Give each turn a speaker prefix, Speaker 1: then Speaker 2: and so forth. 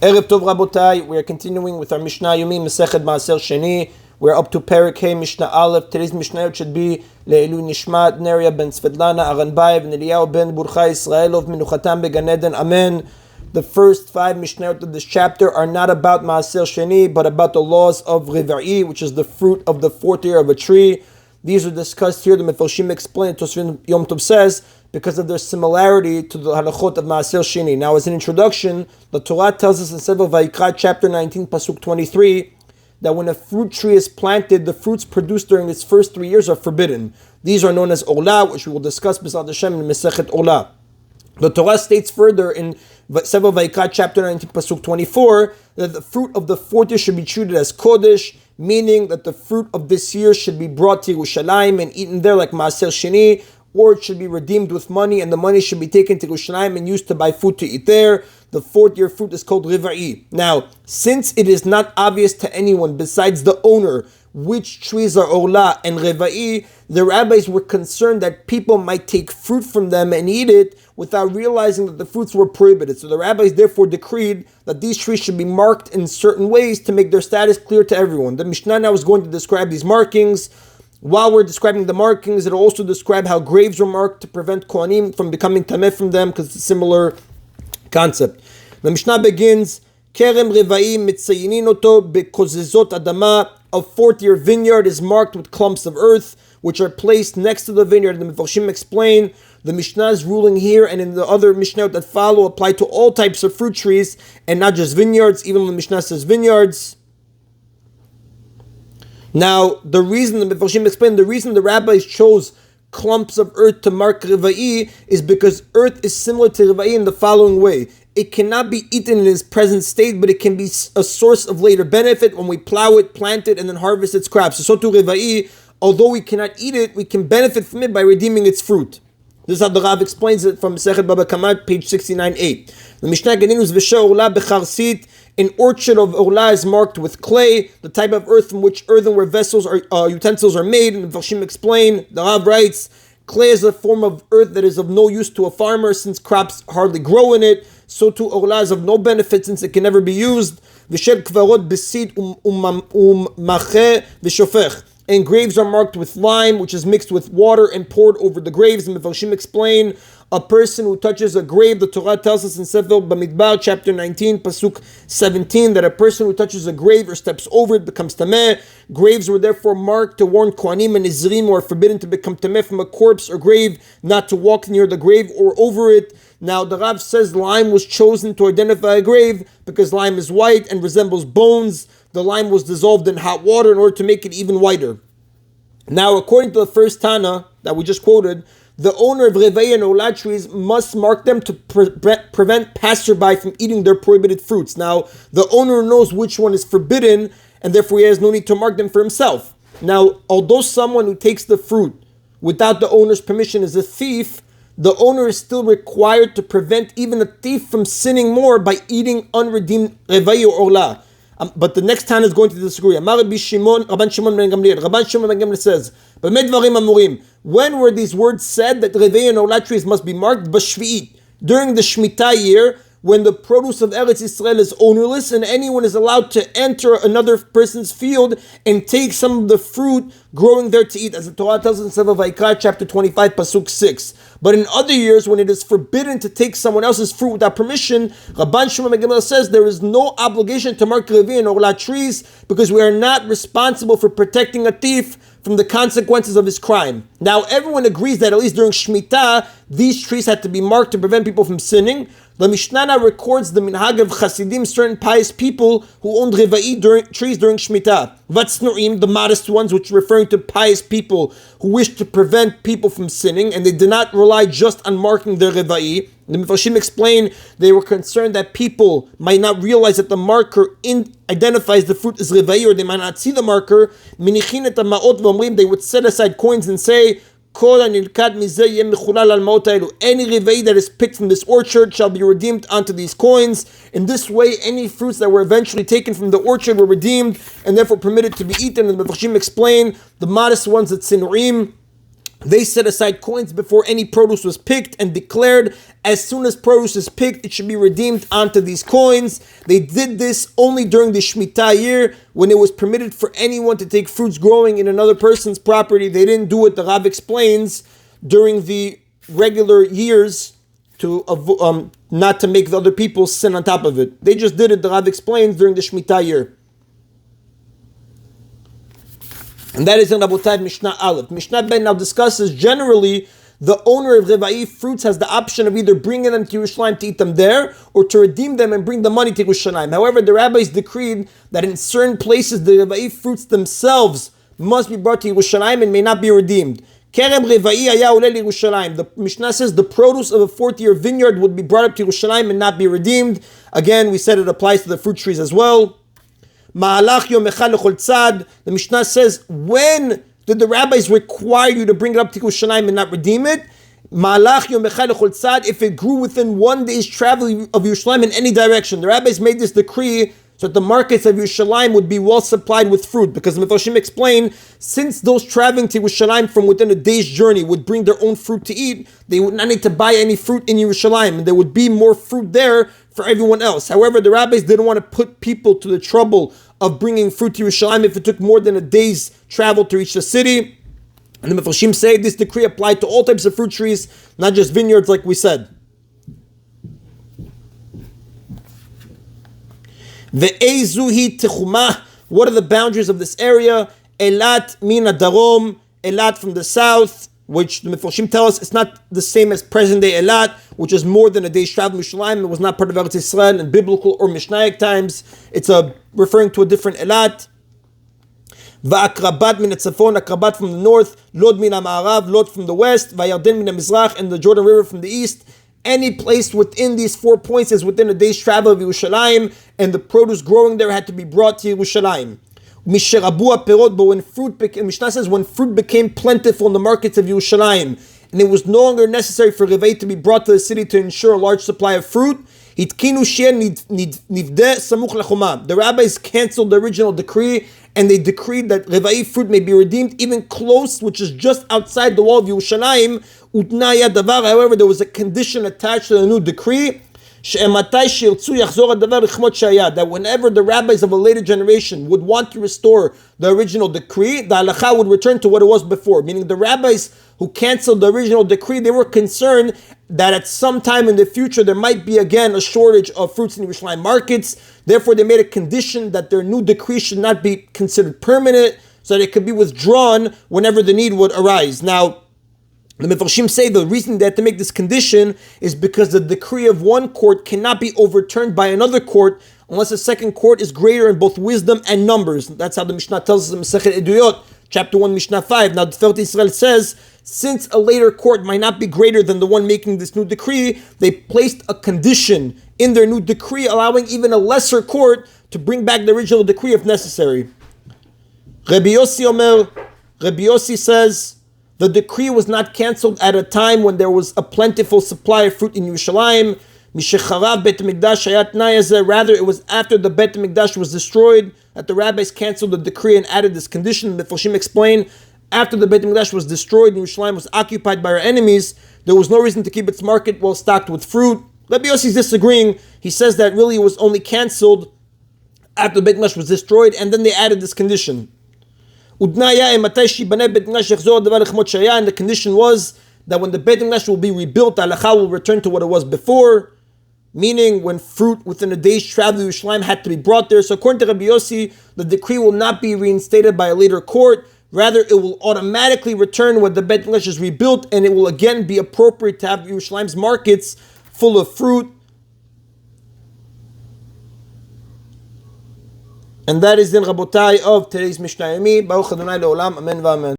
Speaker 1: Erev Tov Rabotai, we are continuing with our Mishna Yomi, Masechet Maaser Sheni. We're up to Perek Hey, Mishnah Alayev. Today's Mishnah should be Le'elu Nishmat, Neria ben Svetlana, Aranbayev, Neliyahu ben Burcha Israelov, Minuchatam beGan Eden. Amen. The first 5 Mishnayot of this chapter are not about Maaser Sheni, but about the laws of Riva'i, which is the fruit of the 4th year of a tree. These are discussed here. The Mefarshim explain, Tosfin Yom Tov says, because of their similarity to the halachot of Maaser Sheni. Now, as an introduction, the Torah tells us in Sefer Vayikra, chapter 19, pasuk 23, that when a fruit tree is planted, the fruits produced during its first 3 years are forbidden. These are known as Olah, which we will discuss B'ezrat Hashem in Masechet Olah. The Torah states further in Sefer Vayikra, chapter 19, pasuk 24, that the fruit of the 4th year should be treated as Kodesh, meaning that the fruit of this year should be brought to Yerushalayim and eaten there like Maaser Sheni, or it should be redeemed with money, and the money should be taken to Yerushalayim and used to buy food to eat there. The 4th year fruit is called Riva'i. Now, since it is not obvious to anyone besides the owner which trees are Olah and Riva'i, the rabbis were concerned that people might take fruit from them and eat it without realizing that the fruits were prohibited. So the rabbis therefore decreed that these trees should be marked in certain ways to make their status clear to everyone. The Mishnah now is going to describe these markings. While we're describing the markings, it'll also describe how graves were marked to prevent Kohanim from becoming tameh from them, because it's a similar concept. The Mishnah begins, Kerem Riva'i mitzayinin oto bekozezot adama. A 4th year vineyard is marked with clumps of earth, which are placed next to the vineyard. The Mefarshim explain, the Mishnah's ruling here and in the other Mishnah that follow apply to all types of fruit trees and not just vineyards, even when the Mishnah says vineyards. Now, the reason the Mefarshim explain, the reason the rabbis chose clumps of earth to mark Riva'i is because earth is similar to Riva'i in the following way. It cannot be eaten in its present state, but it can be a source of later benefit when we plow it, plant it, and then harvest its crops. So too Riva'i, although we cannot eat it, we can benefit from it by redeeming its fruit. This is how the Rav explains it from Masechet Baba Kamat, page 69a. The Mishnah continues, V'she Olah b'charsit. An orchard of Olah is marked with clay, the type of earth from which earthenware vessels or utensils are made. And the Mefarshim explain, the Rav writes, clay is a form of earth that is of no use to a farmer since crops hardly grow in it. So too Olah is of no benefit since it can never be used. V'shel kvarot b'sit u'macheh v'shofech. And graves are marked with lime, which is mixed with water and poured over the graves. And Mefarshim explain, a person who touches a grave, the Torah tells us in Sefer Bamidbar, chapter 19, pasuk 17, that a person who touches a grave or steps over it becomes tameh. Graves were therefore marked to warn Kohanim and Nizrim who are forbidden to become tameh from a corpse or grave, not to walk near the grave or over it. Now, the Rav says lime was chosen to identify a grave because lime is white and resembles bones. The lime was dissolved in hot water in order to make it even whiter. Now, according to the first Tana that we just quoted, the owner of Riva'i and Olah trees must mark them to prevent passerby from eating their prohibited fruits. Now, the owner knows which one is forbidden, and therefore he has no need to mark them for himself. Now, although someone who takes the fruit without the owner's permission is a thief, the owner is still required to prevent even a thief from sinning more by eating unredeemed Riva'i or Olah. But the next time is going to disagree. Rabban Shimon ben Gamliel says, when were these words said that Riva'i and Olah trees must be marked? B'shvi'it, during the Shemitah year, when the produce of Eretz Yisrael is ownerless and anyone is allowed to enter another person's field and take some of the fruit growing there to eat, as the Torah tells us in Sefer Vayikra, chapter 25, pasuk 6. But in other years, when it is forbidden to take someone else's fruit without permission, Rabban Shimon ben Gamliel says there is no obligation to mark Riva'i and Olah trees because we are not responsible for protecting a thief from the consequences of his crime. Now, everyone agrees that at least during Shemitah, these trees had to be marked to prevent people from sinning. The Mishnah records the minhag of Chasidim, certain pious people who owned Riva'i trees during Shemitah. Vatznu'im, the modest ones, which are referring to pious people who wish to prevent people from sinning, and they did not rely just on marking their Riva'i. The Mefarshim explain they were concerned that people might not realize that the marker identifies the fruit as Riva'i, or they might not see the marker. Minichin et ha'ma'ot v'omrim, they would set aside coins and say, any Riva'i that is picked from this orchard shall be redeemed onto these coins. In this way, any fruits that were eventually taken from the orchard were redeemed and therefore permitted to be eaten. And the Mefarshim explain the modest ones at Sinurim They set aside coins before any produce was picked and declared as soon as produce is picked, it should be redeemed onto these coins. They did this only during the Shemitah year when it was permitted for anyone to take fruits growing in another person's property. They didn't do it, the Rav explains, during the regular years to not to make the other people sin on top of it. They just did it, the Rav explains, during the Shemitah year. And that is in Rabotai Mishnah Aleph. Mishnah Ben now discusses generally the owner of Revai fruits has the option of either bringing them to Yerushalayim to eat them there or to redeem them and bring the money to Yerushalayim. However, the rabbis decreed that in certain places the Revai fruits themselves must be brought to Yerushalayim and may not be redeemed. The Mishnah says the produce of a 4th-year vineyard would be brought up to Yerushalayim and not be redeemed. Again, we said it applies to the fruit trees as well. The Mishnah says, when did the rabbis require you to bring it up to Yerushalayim and not redeem it? If it grew within 1 day's travel of Yerushalayim in any direction. The rabbis made this decree so that the markets of Yerushalayim would be well supplied with fruit. Because the Mefarshim explain, since those traveling to Yerushalayim from within a day's journey would bring their own fruit to eat, they would not need to buy any fruit in Yerushalayim, and there would be more fruit there for everyone else. However, the rabbis didn't want to put people to the trouble of bringing fruit to Yerushalayim if it took more than a day's travel to reach the city. And the Mefarshim say this decree applied to all types of fruit trees, not just vineyards like we said. Ve'ezuhi techumah. What are the boundaries of this area? Elat mina darom. Elat from the south, which the Mefarshim tell us it's not the same as present-day Elat, which is more than a day's travel to Yerushalayim. It was not part of Eretz Yisrael in biblical or Mishnaic times. It's referring to a different Elat. Va'akrabat min hatzafon, akrabat from the north, Lod min ha'ma'arav, Lod from the west, va'yarden min ha'mizrach, and the Jordan River from the east. Any place within these 4 points is within a day's travel of Yerushalayim, and the produce growing there had to be brought to Yerushalayim. Misherabu perot, but when fruit Mishnah says when fruit became plentiful in the markets of Yerushalayim, and it was no longer necessary for Revei to be brought to the city to ensure a large supply of fruit, the rabbis canceled the original decree, and they decreed that Revai fruit may be redeemed even close, which is just outside the wall of Yerushalayim. However, there was a condition attached to the new decree, that whenever the rabbis of a later generation would want to restore the original decree, the halacha would return to what it was before. Meaning the rabbis who canceled the original decree, they were concerned that at some time in the future there might be again a shortage of fruits in Yerushalayim markets. Therefore, they made a condition that their new decree should not be considered permanent, so that it could be withdrawn whenever the need would arise. Now, the Mefarshim say the reason they had to make this condition is because the decree of one court cannot be overturned by another court unless a second court is greater in both wisdom and numbers. That's how the Mishnah tells us in Masechet Eduyot, chapter 1, Mishnah 5. Now, the Tiferet Israel says, since a later court might not be greater than the one making this new decree, they placed a condition in their new decree allowing even a lesser court to bring back the original decree if necessary. Rabbi Yossi says, the decree was not cancelled at a time when there was a plentiful supply of fruit in Yerushalayim. Rather, it was after the Bet HaMikdash was destroyed that the rabbis canceled the decree and added this condition. The Mefarshim explain, after the Bet HaMikdash was destroyed and Yerushalayim was occupied by our enemies, there was no reason to keep its market well stocked with fruit. Rabbi Yossi is disagreeing. He says that really it was only cancelled after the Bet HaMikdash was destroyed, and then they added this condition. And the condition was that when the Beit HaMikdash will be rebuilt, the halacha will return to what it was before, meaning when fruit within a day's travel to Yerushalayim had to be brought there. So according to Rabbi Yossi, the decree will not be reinstated by a later court. Rather, it will automatically return when the Beit HaMikdash is rebuilt, and it will again be appropriate to have Yerushalayim's markets full of fruit. And that is the Rabotai of today's Mishna Yomi. Baruch Adonai Le'olam. Amen v'amen.